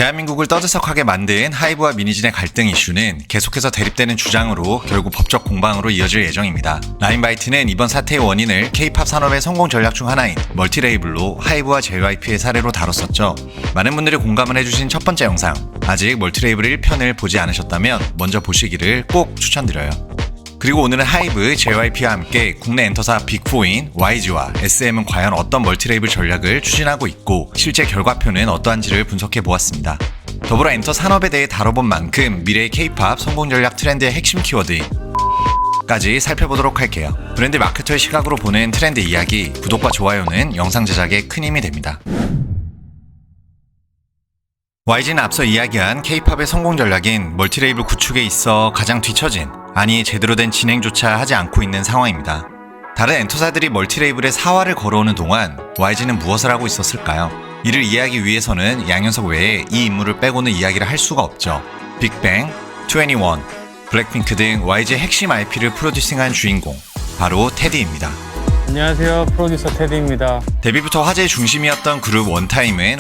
대한민국을 떠들썩하게 만든 하이브와 미니진의 갈등 이슈는 계속해서 대립되는 주장으로 결국 법적 공방으로 이어질 예정입니다. 라임바이트는 이번 사태의 원인을 K-팝 산업의 성공 전략 중 하나인 멀티레이블로 하이브와 JYP의 사례로 다뤘었죠. 많은 분들이 공감을 해주신 첫 번째 영상, 아직 멀티레이블 1편을 보지 않으셨다면 먼저 보시기를 꼭 추천드려요. 그리고 오늘은 하이브, JYP와 함께 국내 엔터사 빅4인 YG와 SM은 과연 어떤 멀티레이블 전략을 추진하고 있고 실제 결과표는 어떠한지를 분석해 보았습니다. 더불어 엔터 산업에 대해 다뤄본 만큼 미래의 K-팝 성공 전략 트렌드의 핵심 키워드인 까지 살펴보도록 할게요. 브랜드 마케터의 시각으로 보는 트렌드 이야기, 구독과 좋아요는 영상 제작에 큰 힘이 됩니다. YG는 앞서 이야기한 K-팝의 성공 전략인 멀티레이블 구축에 있어 가장 뒤처진, 아니 제대로 된 진행조차 하지 않고 있는 상황입니다. 다른 엔터사들이 멀티레이블에 사활을 걸어오는 동안 YG는 무엇을 하고 있었을까요? 이를 이해하기 위해서는 양현석 외에 이 인물을 빼고는 이야기를 할 수가 없죠. 빅뱅, 21, 블랙핑크 등 YG의 핵심 IP를 프로듀싱한 주인공, 바로 테디입니다. 안녕하세요, 프로듀서 테디입니다. 데뷔부터 화제의 중심이었던 그룹 원타임은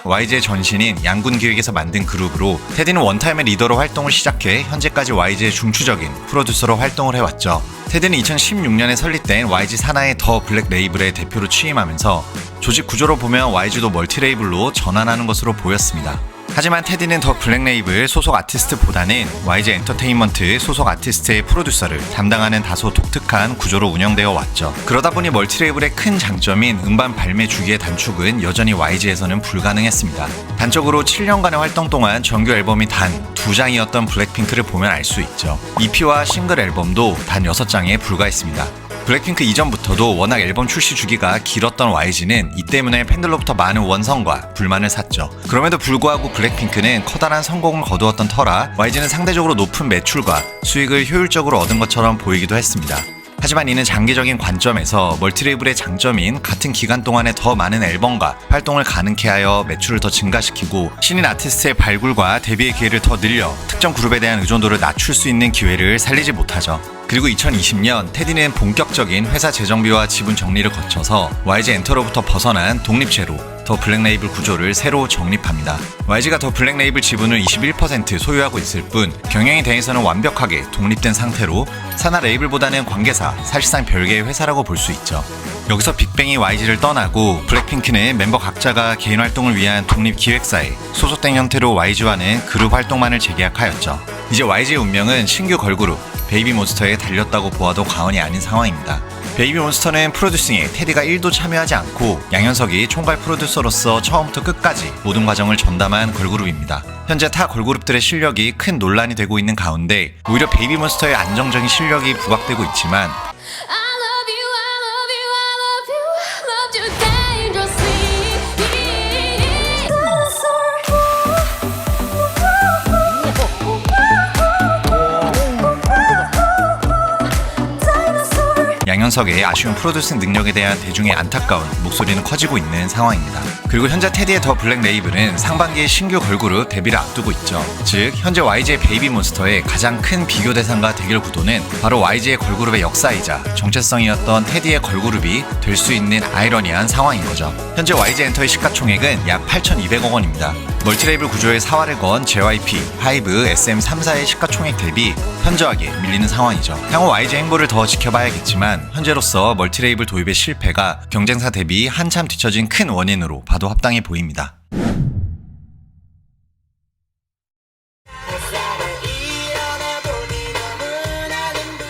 YG의 전신인 양군기획에서 만든 그룹으로 테디는 원타임의 리더로 활동을 시작해 현재까지 YG의 중추적인 프로듀서로 활동을 해왔죠. 테디는 2016년에 설립된 YG 산하의 더 블랙 레이블의 대표로 취임하면서 조직 구조로 보면 YG도 멀티레이블로 전환하는 것으로 보였습니다. 하지만 테디는 더 블랙 레이블 소속 아티스트보다는 YG 엔터테인먼트 소속 아티스트의 프로듀서를 담당하는 다소 독특한 구조로 운영되어 왔죠. 그러다 보니 멀티레이블의 큰 장점인 음반 발매 주기의 단축은 여전히 YG에서는 불가능했습니다. 단적으로 7년간의 활동 동안 정규 앨범이 단 2장이었던 블랙핑크를 보면 알 수 있죠. EP와 싱글 앨범도 단 6장에 불과했습니다. 블랙핑크 이전부터도 워낙 앨범 출시 주기가 길었던 YG는 이 때문에 팬들로부터 많은 원성과 불만을 샀죠. 그럼에도 불구하고 블랙핑크는 커다란 성공을 거두었던 터라 YG는 상대적으로 높은 매출과 수익을 효율적으로 얻은 것처럼 보이기도 했습니다. 하지만 이는 장기적인 관점에서 멀티레이블의 장점인 같은 기간 동안에 더 많은 앨범과 활동을 가능케 하여 매출을 더 증가시키고 신인 아티스트의 발굴과 데뷔의 기회를 더 늘려 특정 그룹에 대한 의존도를 낮출 수 있는 기회를 살리지 못하죠. 그리고 2020년 테디는 본격적인 회사 재정비와 지분 정리를 거쳐서 YG 엔터로부터 벗어난 독립체로 더 블랙 레이블 구조를 새로 정립합니다. YG가 더 블랙 레이블 지분을 21% 소유하고 있을 뿐 경영에 대해서는 완벽하게 독립된 상태로 산하 레이블보다는 관계사, 사실상 별개의 회사라고 볼 수 있죠. 여기서 빅뱅이 YG를 떠나고 블랙핑크는 멤버 각자가 개인 활동을 위한 독립기획사에 소속된 형태로 YG와는 그룹 활동만을 재계약하였죠. 이제 YG의 운명은 신규 걸그룹 베이비몬스터에 달렸다고 보아도 과언이 아닌 상황입니다. 베이비몬스터는 프로듀싱에 테디가 1도 참여하지 않고 양현석이 총괄 프로듀서로서 처음부터 끝까지 모든 과정을 전담한 걸그룹입니다. 현재 타 걸그룹들의 실력이 큰 논란이 되고 있는 가운데 오히려 베이비몬스터의 안정적인 실력이 부각되고 있지만 양현석의 아쉬운 프로듀싱 능력에 대한 대중의 안타까운 목소리는 커지고 있는 상황입니다. 그리고 현재 테디의 더 블랙 레이블은 상반기에 신규 걸그룹 데뷔를 앞두고 있죠. 즉 현재 YG의 베이비몬스터의 가장 큰 비교 대상과 대결 구도는 바로 YG의 걸그룹의 역사이자 정체성이었던 테디의 걸그룹이 될 수 있는 아이러니한 상황인 거죠. 현재 YG 엔터의 시가총액은 약 8,200억 원입니다. 멀티레이블 구조에 사활을 건 JYP, 하이브, SM 3사의 시가총액 대비 현저하게 밀리는 상황이죠. 향후 YG 행보를 더 지켜봐야겠지만 현재로서 멀티레이블 도입의 실패가 경쟁사 대비 한참 뒤처진 큰 원인으로 봐도 합당해 보입니다.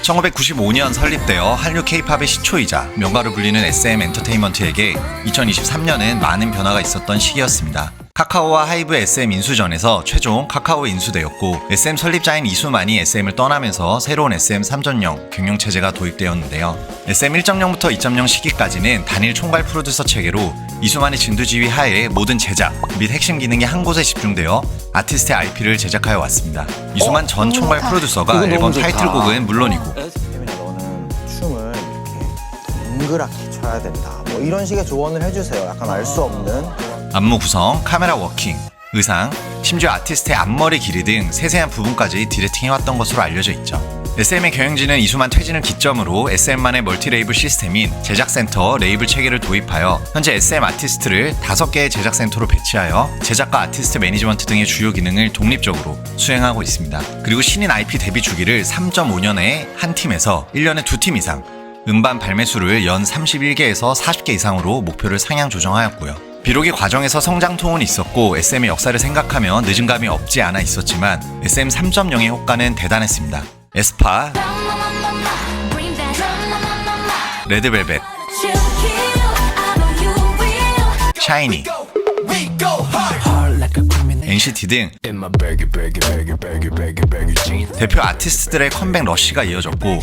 (1995년) 설립되어 한류 K-팝의 시초이자 명가로 불리는 SM 엔터테인먼트에게 2023년은 많은 변화가 있었던 시기였습니다. 카카오와 하이브 SM 인수전에서 최종 카카오에 인수되었고 SM 설립자인 이수만이 SM을 떠나면서 새로운 SM 3.0 경영체제가 도입되었는데요. SM 1.0부터 2.0 시기까지는 단일 총괄 프로듀서 체계로 이수만의 진두지휘 하에 모든 제작 및 핵심 기능이 한 곳에 집중되어 아티스트의 IP를 제작하여 왔습니다. 이수만 전 총괄 프로듀서가 앨범 타이틀곡은 물론이고 너는 춤을 이렇게 동그랗게 춰야 된다 뭐 이런 식의 조언을 해주세요. 약간 알 수 없는 안무 구성, 카메라 워킹, 의상, 심지어 아티스트의 앞머리 길이 등 세세한 부분까지 디렉팅해왔던 것으로 알려져 있죠. SM의 경영진은 이수만 퇴진을 기점으로 SM만의 멀티 레이블 시스템인 제작센터 레이블 체계를 도입하여 현재 SM 아티스트를 5개의 제작센터로 배치하여 제작과 아티스트 매니지먼트 등의 주요 기능을 독립적으로 수행하고 있습니다. 그리고 신인 IP 데뷔 주기를 3.5년에 한 팀에서 1년에 2팀 이상, 음반 발매 수를 연 31개에서 40개 이상으로 목표를 상향 조정하였고요. 비록 이 과정에서 성장통은 있었고 SM의 역사를 생각하면 늦은 감이 없지 않아 있었지만 SM 3.0의 효과는 대단했습니다. 에스파, 레드벨벳, 샤이니, NCT 등 대표 아티스트들의 컴백 러쉬가 이어졌고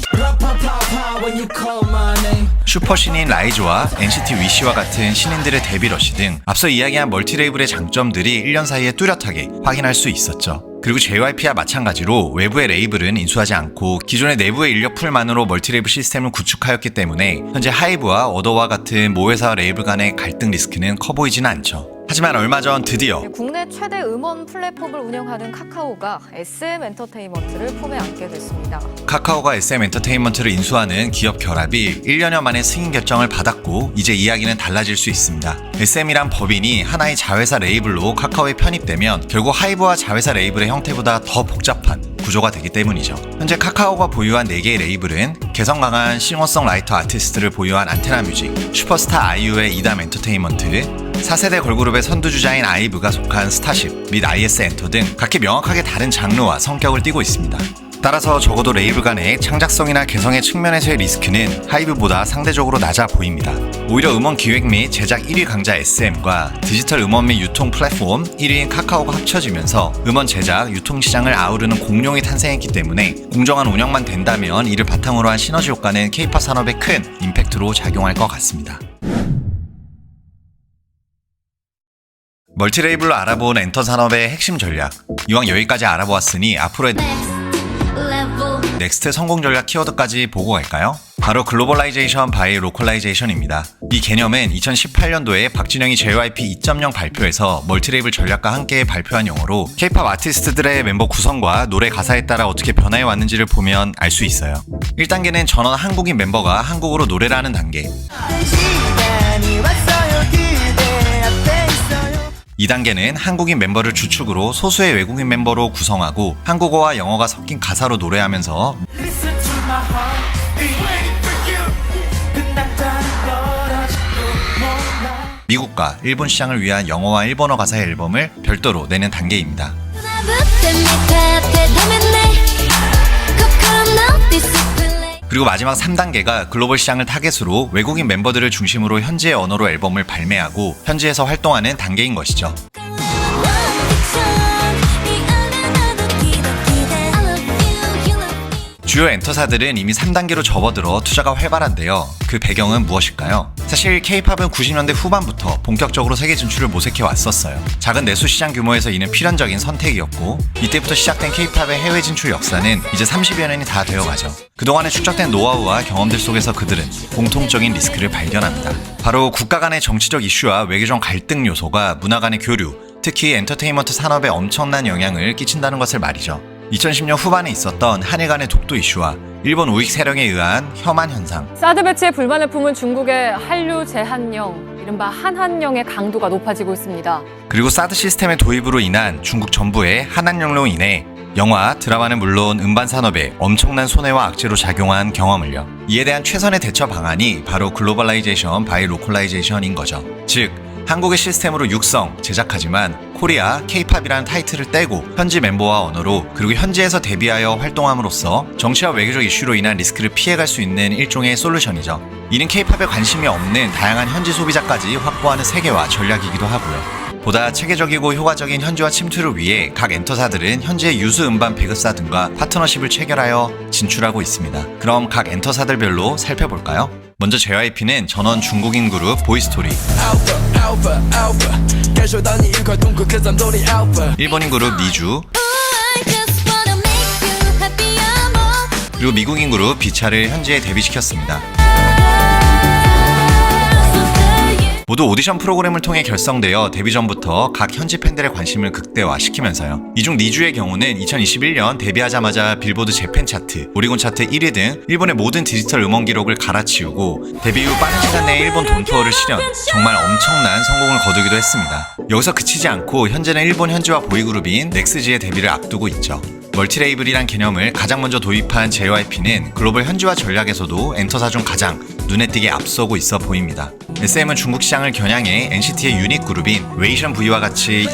슈퍼 신인 라이즈와 NCT 위시와 같은 신인들의 데뷔 러쉬 등 앞서 이야기한 멀티 레이블의 장점들이 1년 사이에 뚜렷하게 확인할 수 있었죠. 그리고 JYP와 마찬가지로 외부의 레이블은 인수하지 않고 기존의 내부의 인력 풀만으로 멀티레이블 시스템을 구축하였기 때문에 현재 하이브와 어더와 같은 모회사 레이블 간의 갈등 리스크는 커 보이지는 않죠. 하지만 얼마 전 드디어 국내 최대 음원 플랫폼을 운영하는 카카오가 SM 엔터테인먼트를 품에 안게 됐습니다. 카카오가 SM 엔터테인먼트를 인수하는 기업 결합이 1년여 만에 승인 결정을 받았고 이제 이야기는 달라질 수 있습니다. SM이란 법인이 하나의 자회사 레이블로 카카오에 편입되면 결국 하이브와 자회사 레이블의 형태보다 더 복잡한 구조가 되기 때문이죠. 현재 카카오가 보유한 4개의 레이블은 개성 강한 싱어송라이터 아티스트를 보유한 안테나뮤직, 슈퍼스타 아이유의 이담 엔터테인먼트, 4세대 걸그룹의 선두주자인 아이브가 속한 스타쉽 및 IS 엔터 등 각기 명확하게 다른 장르와 성격을 띠고 있습니다. 따라서 적어도 레이블 간의 창작성이나 개성의 측면에서의 리스크는 하이브보다 상대적으로 낮아 보입니다. 오히려 음원 기획 및 제작 1위 강자 SM과 디지털 음원 및 유통 플랫폼 1위인 카카오가 합쳐지면서 음원 제작, 유통 시장을 아우르는 공룡이 탄생했기 때문에 공정한 운영만 된다면 이를 바탕으로 한 시너지 효과는 K-POP 산업에 큰 임팩트로 작용할 것 같습니다. 멀티레이블로 알아본 엔터 산업의 핵심 전략, 이왕 여기까지 알아보았으니 앞으로의 넥스트 성공 전략 키워드까지 보고 갈까요? 바로 글로벌라이제이션 바이 로컬라이제이션입니다. 이 개념은 2018년도에 박진영이 JYP 2.0 발표에서 멀티레이블 전략과 함께 발표한 용어로 K-POP 아티스트들의 멤버 구성과 노래 가사에 따라 어떻게 변화해 왔는지를 보면 알 수 있어요. 1단계는 전원 한국인 멤버가 한국어로 노래를 하는 단계, 2단계는 한국인 멤버를 주축으로 소수의 외국인 멤버로 구성하고 한국어와 영어가 섞인 가사로 노래하면서 미국과 일본 시장을 위한 영어와 일본어 가사의 앨범을 별도로 내는 단계입니다. 그리고 마지막 3단계가 글로벌 시장을 타겟으로 외국인 멤버들을 중심으로 현지의 언어로 앨범을 발매하고 현지에서 활동하는 단계인 것이죠. 주요 엔터사들은 이미 3단계로 접어들어 투자가 활발한데요. 그 배경은 무엇일까요? 사실 K-POP은 90년대 후반부터 본격적으로 세계 진출을 모색해 왔었어요. 작은 내수 시장 규모에서 이는 필연적인 선택이었고 이때부터 시작된 K-POP의 해외 진출 역사는 이제 30여 년이 다 되어가죠. 그동안에 축적된 노하우와 경험들 속에서 그들은 공통적인 리스크를 발견합니다. 바로 국가 간의 정치적 이슈와 외교적 갈등 요소가 문화 간의 교류, 특히 엔터테인먼트 산업에 엄청난 영향을 끼친다는 것을 말이죠. 2010년 후반에 있었던 한일 간의 독도 이슈와 일본 우익 세력에 의한 혐한 현상, 사드 배치에 불만을 품은 중국의 한류 제한령, 이른바 한한령의 강도가 높아지고 있습니다. 그리고 사드 시스템의 도입으로 인한 중국 정부의 한한령로 인해 영화, 드라마는 물론 음반 산업에 엄청난 손해와 악재로 작용한 경험을요. 이에 대한 최선의 대처 방안이 바로 글로벌라이제이션 바이 로컬라이제이션인 거죠. 즉 한국의 시스템으로 육성, 제작하지만 코리아, K-POP이라는 타이틀을 떼고 현지 멤버와 언어로 그리고 현지에서 데뷔하여 활동함으로써 정치와 외교적 이슈로 인한 리스크를 피해갈 수 있는 일종의 솔루션이죠. 이는 K-POP에 관심이 없는 다양한 현지 소비자까지 확보하는 세계화 전략이기도 하고요. 보다 체계적이고 효과적인 현지화 침투를 위해 각 엔터사들은 현지의 유수 음반 배급사 등과 파트너십을 체결하여 진출하고 있습니다. 그럼 각 엔터사들별로 살펴볼까요? 먼저 JYP는 전원 중국인 그룹 보이스토리, 일본인 그룹 니주, 그리고 미국인 그룹 비차를 현지에 데뷔시켰습니다. 모두 오디션 프로그램을 통해 결성되어 데뷔 전부터 각 현지 팬들의 관심을 극대화시키면서요. 이 중 니주의 경우는 2021년 데뷔하자마자 빌보드 재팬 차트, 오리곤 차트 1위 등 일본의 모든 디지털 음원 기록을 갈아치우고 데뷔 후 빠른 시간 내에 일본 돈 투어를 실현, 정말 엄청난 성공을 거두기도 했습니다. 여기서 그치지 않고 현재는 일본 현지화 보이그룹인 넥스지의 데뷔를 앞두고 있죠. 멀티레이블이란 개념을 가장 먼저 도입한 JYP는 글로벌 현지화 전략에서도 엔터사 중 가장 눈에 띄게 앞서고 있어 보입니다. SM은 중국 시장을 겨냥해 NCT의 유닛 그룹인 웨이션 V와 같이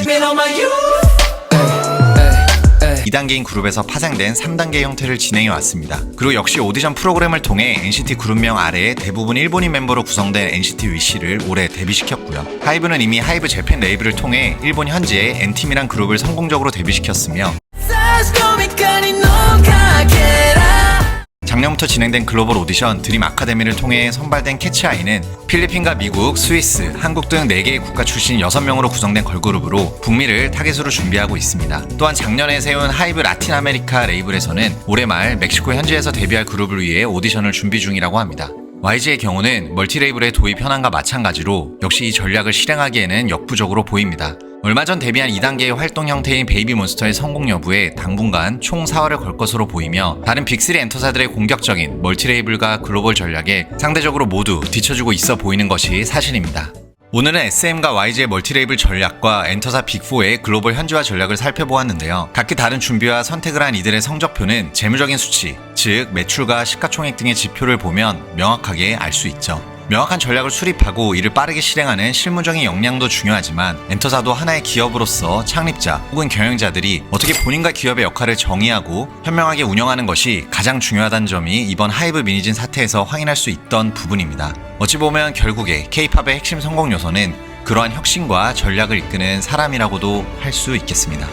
2단계인 그룹에서 파생된 3단계 형태를 진행해 왔습니다. 그리고 역시 오디션 프로그램을 통해 NCT 그룹명 아래에 대부분 일본인 멤버로 구성된 NCT 위시를 올해 데뷔시켰고요. 하이브는 이미 하이브 재팬 레이블을 통해 일본 현지의 N팀이란 그룹을 성공적으로 데뷔시켰으며 작년부터 진행된 글로벌 오디션 드림 아카데미를 통해 선발된 캐치아이는 필리핀과 미국, 스위스, 한국 등 4개의 국가 출신 6명으로 구성된 걸그룹으로 북미를 타깃으로 준비하고 있습니다. 또한 작년에 세운 하이브 라틴 아메리카 레이블에서는 올해 말 멕시코 현지에서 데뷔할 그룹을 위해 오디션을 준비 중이라고 합니다. YG의 경우는 멀티레이블의 도입 현황과 마찬가지로 역시 이 전략을 실행하기에는 역부족으로 보입니다. 얼마 전 데뷔한 2단계의 활동 형태인 베이비몬스터의 성공 여부에 당분간 총 4화를 걸 것으로 보이며 다른 빅3 엔터사들의 공격적인 멀티레이블과 글로벌 전략에 상대적으로 모두 뒤처지고 있어 보이는 것이 사실입니다. 오늘은 SM과 YG의 멀티레이블 전략과 엔터사 빅4의 글로벌 현지화 전략을 살펴보았는데요. 각기 다른 준비와 선택을 한 이들의 성적표는 재무적인 수치, 즉 매출과 시가총액 등의 지표를 보면 명확하게 알 수 있죠. 명확한 전략을 수립하고 이를 빠르게 실행하는 실무적인 역량도 중요하지만 엔터사도 하나의 기업으로서 창립자 혹은 경영자들이 어떻게 본인과 기업의 역할을 정의하고 현명하게 운영하는 것이 가장 중요하다는 점이 이번 하이브 미니진 사태에서 확인할 수 있던 부분입니다. 어찌 보면 결국에 K-팝의 핵심 성공 요소는 그러한 혁신과 전략을 이끄는 사람이라고도 할 수 있겠습니다.